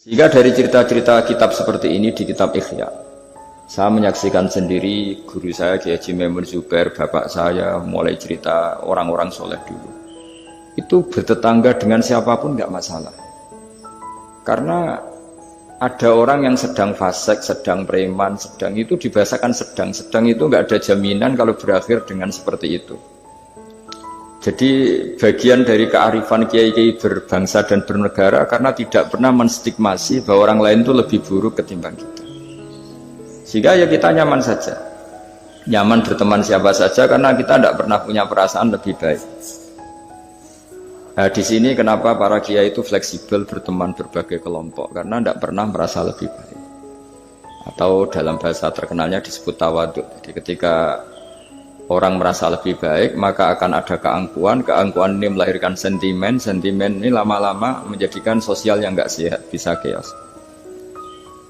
Sehingga dari cerita-cerita kitab seperti ini di kitab Ihya, saya menyaksikan sendiri guru saya Kiai Haji Maimun Zubair, bapak saya mulai cerita orang-orang soleh dulu. Itu bertetangga dengan siapapun nggak masalah. Karena ada orang yang sedang fasik, sedang preman, sedang itu dibahasakan sedang itu nggak ada jaminan kalau berakhir dengan seperti itu. Jadi bagian dari kearifan kiai-kiai berbangsa dan bernegara karena tidak pernah menstigmasi bahwa orang lain itu lebih buruk ketimbang kita. Sehingga ya kita nyaman saja, nyaman berteman siapa saja karena kita tidak pernah punya perasaan lebih baik. Nah, di sini kenapa para kiai itu fleksibel berteman berbagai kelompok karena tidak pernah merasa lebih baik. Atau dalam bahasa terkenalnya disebut tawaduk. Jadi ketika orang merasa lebih baik, maka akan ada keangkuhan ini melahirkan sentimen ini lama-lama menjadikan sosial yang nggak sehat, bisa chaos.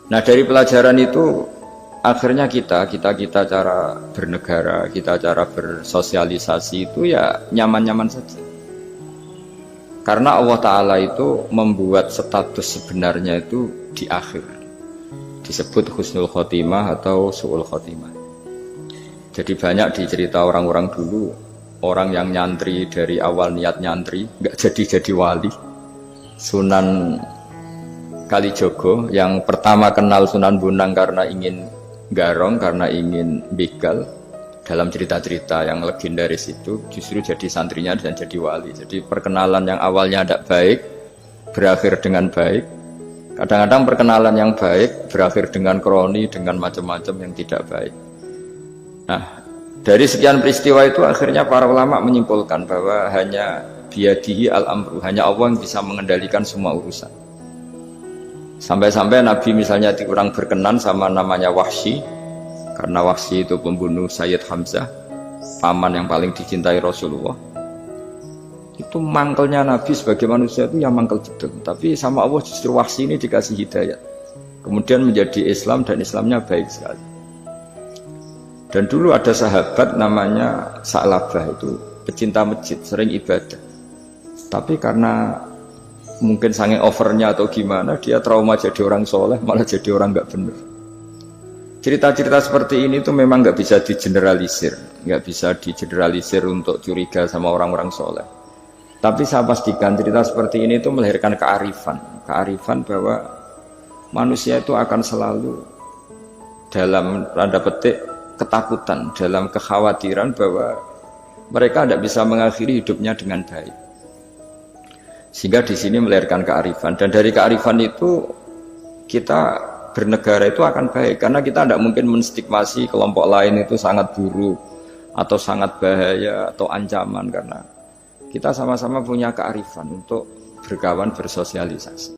Nah dari pelajaran itu, akhirnya kita cara bernegara, kita cara bersosialisasi itu ya nyaman-nyaman saja. Karena Allah Ta'ala itu membuat status sebenarnya itu di akhir, disebut husnul khotimah atau su'ul khotimah. Jadi banyak dicerita orang-orang dulu, orang yang nyantri dari awal niat nyantri, nggak jadi wali. Sunan Kalijogo yang pertama kenal Sunan Bonang karena ingin garong, karena ingin begal. Dalam cerita-cerita yang legendaris itu justru jadi santrinya dan jadi wali. Jadi perkenalan yang awalnya tidak baik, berakhir dengan baik. Kadang-kadang perkenalan yang baik berakhir dengan kroni, dengan macam-macam yang tidak baik. Nah, dari sekian peristiwa itu akhirnya para ulama menyimpulkan bahwa hanya biyadihi al-amru, hanya Allah yang bisa mengendalikan semua urusan. Sampai-sampai Nabi misalnya kurang berkenan sama namanya Wahsy, karena Wahsy itu pembunuh Sayyid Hamzah, paman yang paling dicintai Rasulullah. Itu mangkelnya Nabi sebagai manusia itu yang mangkel betul. Tapi sama Allah justru Wahsy ini dikasih hidayah. Kemudian menjadi Islam dan Islamnya baik sekali. Dan dulu ada sahabat namanya Sa'labah, itu pecinta masjid, sering ibadah. Tapi karena mungkin saking overnya atau gimana, dia trauma jadi orang soleh, malah jadi orang nggak benar. Cerita-cerita seperti ini tuh memang nggak bisa digeneralisir, nggak bisa digeneralisir untuk curiga sama orang-orang soleh. Tapi saya pastikan cerita seperti ini tuh melahirkan kearifan bahwa manusia itu akan selalu dalam tanda petik ketakutan, dalam kekhawatiran bahwa mereka tidak bisa mengakhiri hidupnya dengan baik. Sehingga di sini melahirkan kearifan, dan dari kearifan itu kita bernegara itu akan baik, karena kita tidak mungkin menstigmasi kelompok lain itu sangat buruk atau sangat bahaya atau ancaman, karena kita sama-sama punya kearifan untuk berkawan, bersosialisasi.